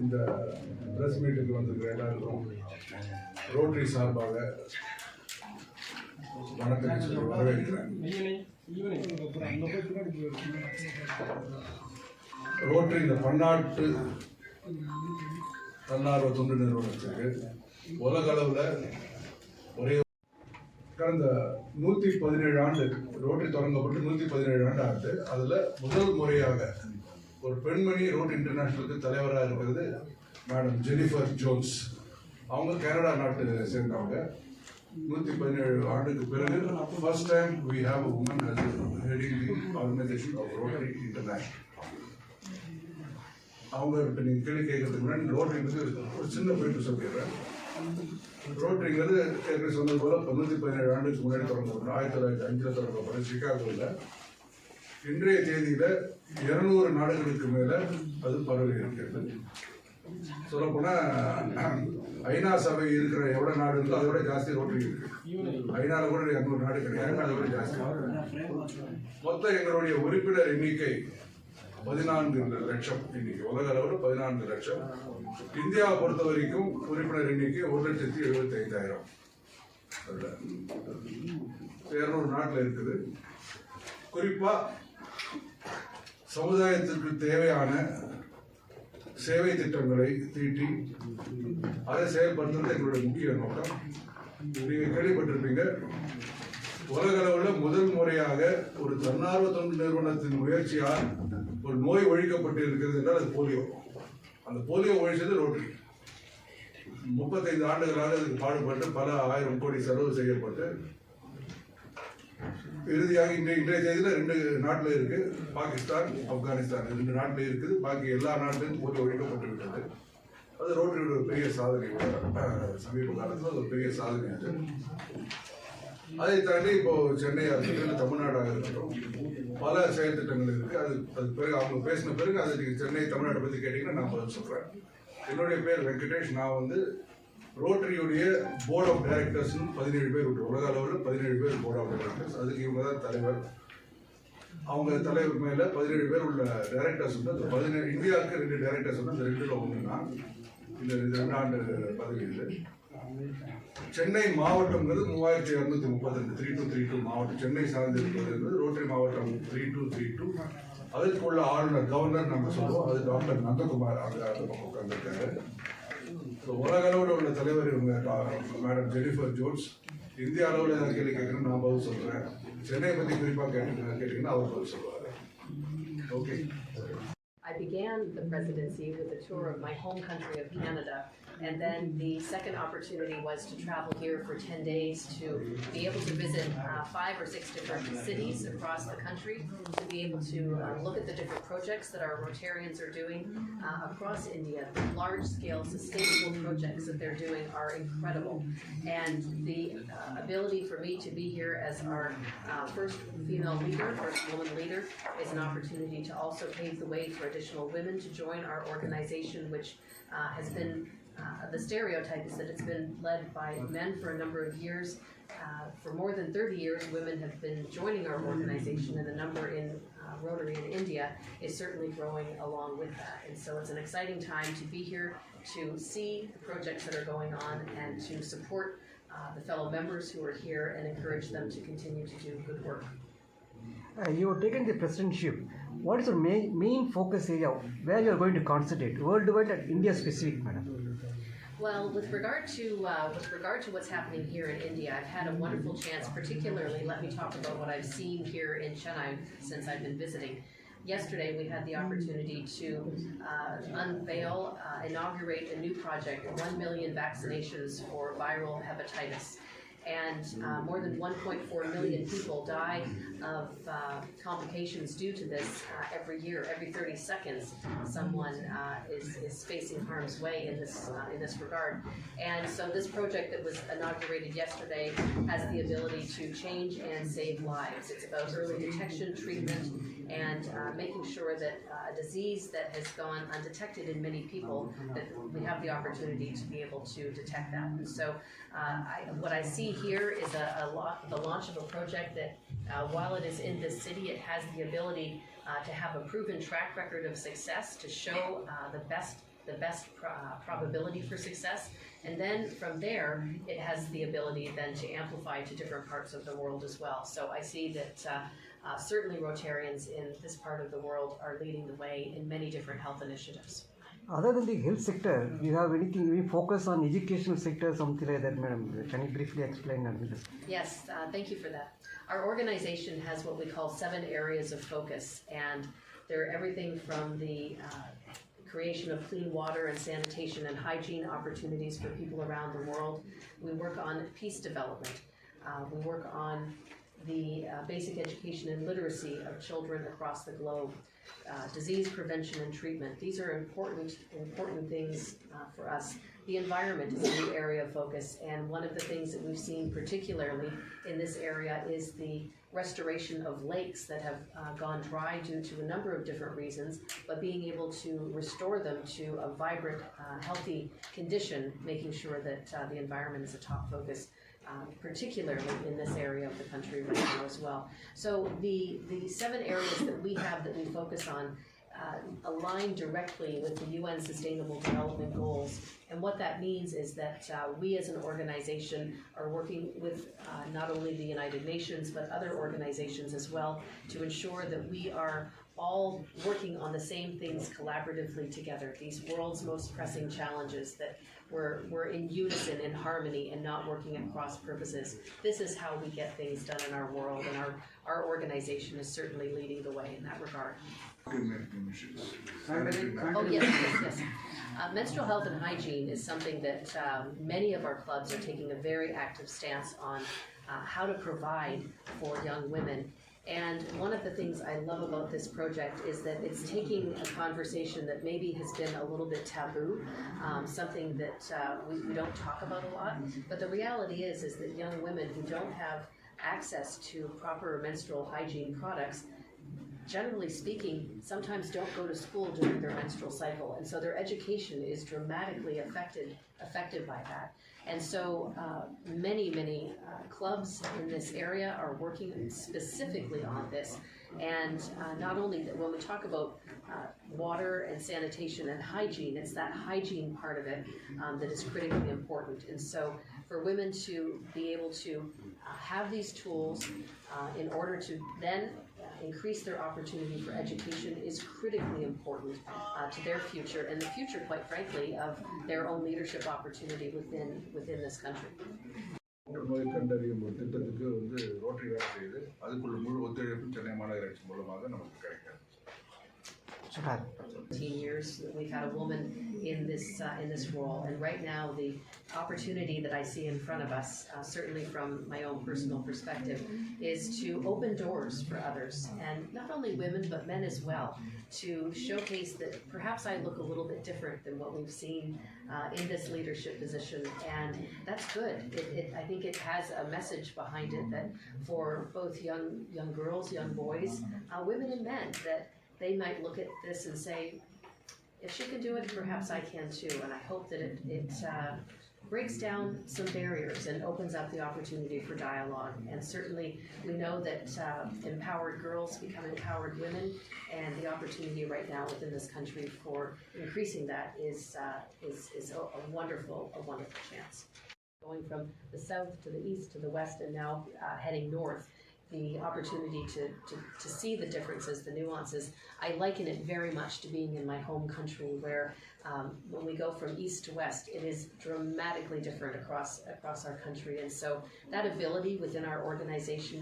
இந்த பிரஸ் மீட்டுக்கு வந்திருக்கிற எல்லாருக்கும் ரோட்டரி சார்பாக வணக்கம் சொல்லி வரவேற்கிறேன். ரோட்டரி இந்த பன்னாட்டு தன்னார்வ தொண்டு நிறுவனத்துக்கு உலக அளவில் ஒரே கடந்த 117 ஆண்டு ரோட்டரி தொடங்கப்பட்டு 117 ஆண்டு ஆகுது. அதில் முதல் முறையாக ஒரு பெண்மணி ரோட்டரி இன்டர்நேஷனலுக்கு தலைவராக இருக்கிறது மேடம் ஜெனிஃபர் ஜோன்ஸ். அவங்க கனடா நாட்டு சேர்ந்தவங்க. 117 ஆண்டுக்கு பிறகு first time we have a woman as heading the organization of Rotary International. அவங்க இப்போ நீங்கள் கேள்வி கேட்கறதுக்கு முன்னாடி ரோட்டரி ஒரு சின்ன போயிட்டு சொல்லிடுறேன். ரோட்டரிங்கிறது ஏற்கனவே சொன்னது போல 117 ஆண்டுக்கு முன்னாடி தொடங்கப்படும் 1905 தொடங்கப்படும் சிகாகோவில். இன்றைய தேதியில 200 நாடுகளுக்கு மேல அது பரவி இருக்கிறது. சொல்லப்போனா ஐநா சபை இருக்கிற எவ்வளவு நாடு இருக்கோ அதை விட ஜாஸ்தி ரோட்டரி இருக்கு. ஐநால கூட 200 நாடு கிடையாது, அதை விட ஜாஸ்தி. மொத்தம் எங்களுடைய உறுப்பினர் எண்ணிக்கை 14 லட்சம். இன்னைக்கு உலக அளவில் 14 லட்சம். இந்தியாவை பொறுத்த வரைக்கும் உறுப்பினர் எண்ணிக்கை 1,75,000. 200 நாட்டில் இருக்குது. குறிப்பா சமுதாயத்திற்கு தேவையான சேவை திட்டங்களை தீட்டி அதை செயல்படுத்துறது எங்களுடைய முக்கிய நோக்கம். நீங்க கேள்விப்பட்டிருப்பீங்க, உலக அளவில் முதல் முறையாக ஒரு தன்னார்வ தொண்டு நிறுவனத்தின் முயற்சியால் ஒரு நோய் ஒழிக்கப்பட்டு இருக்கிறது என்றால் அது போலியோ. அந்த போலியோ ஒழிச்சது ரோட்டரி. 35 ஆண்டுகளாக இதுக்கு பாடுபட்டு பல 1000 கோடி செலவு செய்யப்பட்டு இறுதியாக இன்றைய தேதியில் 2 நாட்டில் இருக்கு, பாகிஸ்தான், ஆப்கானிஸ்தான் 2 நாட்டில் இருக்குது. பாக்கி எல்லா நாட்டிலும் போலியோ ஒழிக்கப்பட்டு விட்டது. அது ரோட்டரியோட ஒரு பெரிய சாதனை. சமீப காலத்தில் அது ஒரு பெரிய சாதனை. அதை தாண்டி இப்போ சென்னையாக இருக்கட்டும், தமிழ்நாடாக இருக்கட்டும், பல செயல் திட்டங்கள் இருக்கு. அது பிறகு அவங்க பேசின பிறகு அது நீங்கள் சென்னை தமிழ்நாட்டை பற்றி கேட்டீங்கன்னா நான் பதில் சொல்றேன். என்னுடைய பேர் வெங்கடேஷ். நான் ரோட்டரியுடைய போர்ட் ஆஃப் டைரக்டர்ஸ் 17 பேர் உண்டு. உலக அளவில் 17 பேர் போர்ட் ஆஃப் டைரக்டர்ஸ். அதுக்கு இவங்க தான் தலைவர். அவங்க தலைவர் மேல 17 பேர் உள்ள டைரக்டர்ஸ் உண்டு. அந்த 17 இந்தியாவுக்கு 2 டைரக்டர்ஸ் உண்டு. அந்த 2ல ஒன்றுனா இந்த 2 ஆண்டு பதவியில் சென்னை மாவட்டம்ங்கிறது 3232 3232 மாவட்டம். சென்னை சார்ந்து இருப்பது ரோட்டரி மாவட்டம் 3232. அதுக்குள்ள ஆளுநர் கவர்னர் நம்ம சொல்லுவோம். அது டாக்டர் நந்தகுமார் அந்த பக்கம் உட்கார்ந்துருக்காரு. உலக அளவில் உள்ள தலைவர் இவங்க மேடம் ஜெனிஃபர் ஜோன்ஸ். இந்திய அளவில் ஏதாவது கேள்வி கேட்கணும் நான் பதில் சொல்றேன். சென்னை பற்றி குறிப்பாக கேட்டீங்கன்னா அவர் பதில் சொல்லுவார். Okay. I began the presidency with a tour of my home country of Canada, and then the second opportunity was to travel here for 10 days to be able to visit 5 or 6 different cities across the country, to be able to look at the different projects that our Rotarians are doing across India. The large-scale sustainable projects that they're doing are incredible, and the ability for me to be here as our first female leader, first woman leader, is an opportunity to also pave the way for additional women to join our organization, which has been the stereotype is that it's been led by men for a number of years. For more than 30 years, women have been joining our organization, and the number in Rotary in India is certainly growing along with that. And so it's an exciting time to be here to see the projects that are going on and to support the fellow members who are here and encourage them to continue to do good work. You have taken the presidentship. What is your main focus area where you are going to concentrate, worldwide and India specific, madam? Well, with regard to what's happening here in India, I've had a wonderful chance. Particularly, let me talk about what I've seen here in Chennai since I've been visiting. Yesterday, we had the opportunity to inaugurate a new project, 1 million vaccinations for viral hepatitis. And more than 1.4 million people die of complications due to this every year. Every 30 seconds, someone is facing harm's way in this regard. And so this project that was inaugurated yesterday has the ability to change and save lives. It's about early detection, treatment, and making sure that a disease that has gone undetected in many people, that we have the opportunity to be able to detect that. And so what I see here is the launch of a project that, while it is in this city, it has the ability to have a proven track record of success, to show the best the best probability for success. And then from there, it has the ability then to amplify to different parts of the world as well. So I see that certainly Rotarians in this part of the world are leading the way in many different health initiatives. Other than the health sector, do you have anything, we focus on educational sector, something like that, madam? Can you briefly explain that? Yes, thank you for that. Our organization has what we call 7 areas of focus, and they're everything from the creation of clean water and sanitation and hygiene opportunities for people around the world. We work on peace development. We work on the basic education and literacy of children across the globe. Disease prevention and treatment. These are important things for us. The environment is a new area of focus, and one of the things that we've seen particularly in this area is the restoration of lakes that have gone dry due to a number of different reasons, but being able to restore them to a vibrant, healthy condition, making sure that the environment is a top focus. Particularly in this area of the country right now as well. So the 7 areas that we have that we focus on align directly with the UN Sustainable Development Goals. And what that means is that we as an organization are working with not only the United Nations, but other organizations as well to ensure that we are all working on the same things collaboratively together, these world's most pressing challenges, that we're in unison, in harmony, and not working at cross purposes. This is how we get things done in our world, and our organization is certainly leading the way in that regard. Oh, yes. Menstrual health and hygiene is something that many of our clubs are taking a very active stance on how to provide for young women. And one of the things I love about this project is that it's taking a conversation that maybe has been a little bit taboo, something that we don't talk about a lot. But the reality is that young women who don't have access to proper menstrual hygiene products, generally speaking, sometimes don't go to school during their menstrual cycle, and so their education is dramatically affected by that. And so many clubs in this area are working specifically on this. And not only that, when we talk about water and sanitation and hygiene, it's that hygiene part of it that is critically important. And so for women to be able to have these tools in order to then increase their opportunity for education is critically important to their future, and the future, quite frankly, of their own leadership opportunity within this country. நோய் கண்டறியும் ஒரு திட்டத்துக்கு rotary வேலை செய்யுது. அதுக்குள்ள முழு ஒத்துழைப்பு சென்னை மாநகராட்சி மூலமாக நமக்கு கிடைக்கிறது. 15 years that we've had a woman in this role, and right now the opportunity that I see in front of us, certainly from my own personal perspective, is to open doors for others, and not only women but men as well, to showcase that perhaps I look a little bit different than what we've seen in this leadership position, and that's good. I think it has a message behind it that for both young girls, young boys, women and men, that they might look at this and say, if she can do it, perhaps I can too. And I hope that it breaks down some barriers and opens up the opportunity for dialogue. And certainly we know that empowered girls become empowered women, and the opportunity right now within this country for increasing that is a wonderful chance. Going from the south to the east to the west, and now heading north, the opportunity to see the differences, the nuances. I liken it very much to being in my home country, where when we go from east to west, it is dramatically different across our country. And so that ability within our organization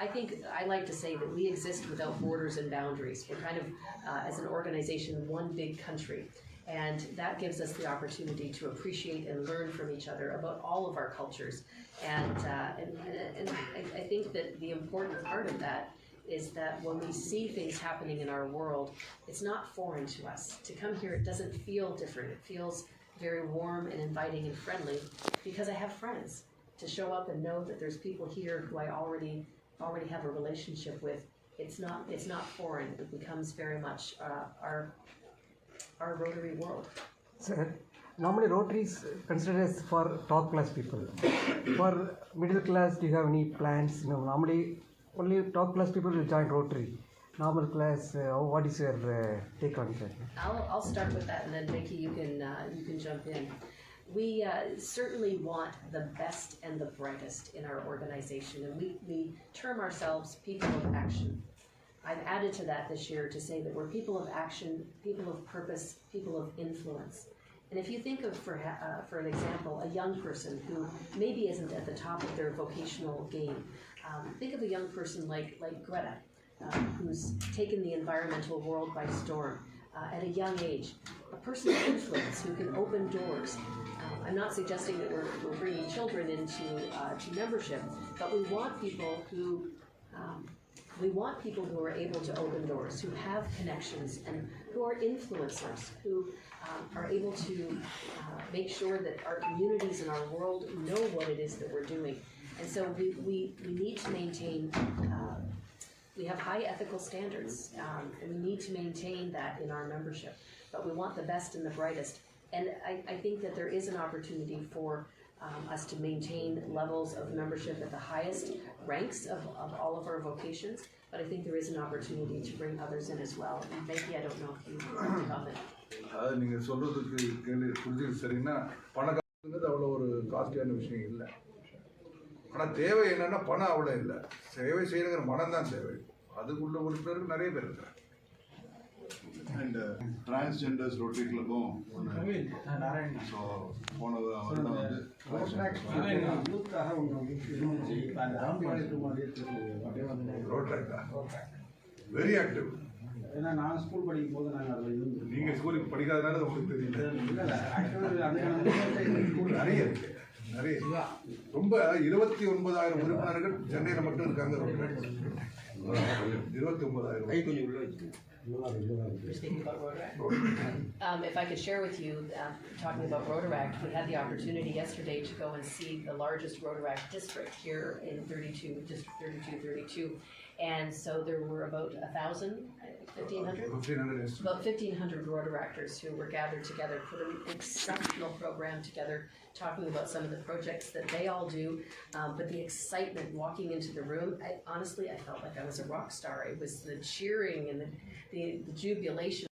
I think I like to say that we exist without borders and boundaries. We're kind of, as an organization, one big country. And that gives us the opportunity to appreciate and learn from each other about all of our cultures. And I think that the important part of that is that when we see things happening in our world, it's not foreign to us. To come here, it doesn't feel different. It feels very warm and inviting and friendly because I have friends. To show up and know that there's people here who I already have a relationship with, it's not foreign. It becomes very much our Rotary world. Sir, normally Rotary is considered as for top class people. For middle class, do you have any plans? Normally only top class people will join Rotary. normal class. What is your take on that? I'll start with that, and then Vicky, you can jump in. We certainly want the best and the brightest in our organization, and we term ourselves people of action. I've added to that this year to say that we're people of action, people of purpose, people of influence. And if you think of, for an example, a young person who maybe isn't at the top of their vocational game, think of a young person like Greta, who's taken the environmental world by storm at a young age. A person of influence who can open doors. I'm not suggesting that we're bringing children into to membership, but we want people who are able to open doors, who have connections, and who are influencers, who are able to make sure that our communities and our world know what it is that we're doing. And so we need to maintain, we have high ethical standards, and we need to maintain that in our membership. But we want the best and the brightest. And I think that there is an opportunity for us to maintain levels of membership at the highest ranks of all of our vocations, but I think there is an opportunity to bring others in as well. And Becky, I don't know if you want to comment. அது நீங்கள் சொல்கிறதுக்கு புரிஞ்சுக்க சரிங்கன்னா பணக்காரங்கிறது அவ்வளோ ஒரு காஸ்ட்லியான விஷயம் இல்லை. ஆனால் தேவை என்னென்னா பணம் அவ்வளோ இல்லை, சேவை செய்யணுங்கிற மனம் தான் தேவை. அதுக்குள்ள உறுப்பினர்கள் நிறைய பேர் இருக்கிறாங்க. And transgenders Rotary Club-ம் ஸோ போன வருடம் வந்து வெரி ஆக்டிவ். ஏன்னா நான் ஸ்கூல் படிக்கும் போது நாங்கள் அதில் இருந்து நீங்கள் ஸ்கூலுக்கு படிக்காதனால உங்களுக்கு தெரியல. நிறைய இருக்கு, நிறைய ரொம்ப 29,000 உறுப்பினர்கள் சென்னையில் மட்டும் இருக்காங்க. 29,000. If I could share with you, talking about Rotaract, we had the opportunity yesterday to go and see the largest Rotaract district here in District 32. And so there were about 1,500? About 1,500 Rotaractors who were gathered together, put an exceptional program together, talking about some of the projects that they all do. But the excitement walking into the room, honestly, I felt like I was a rock star. It was the cheering and the jubilation.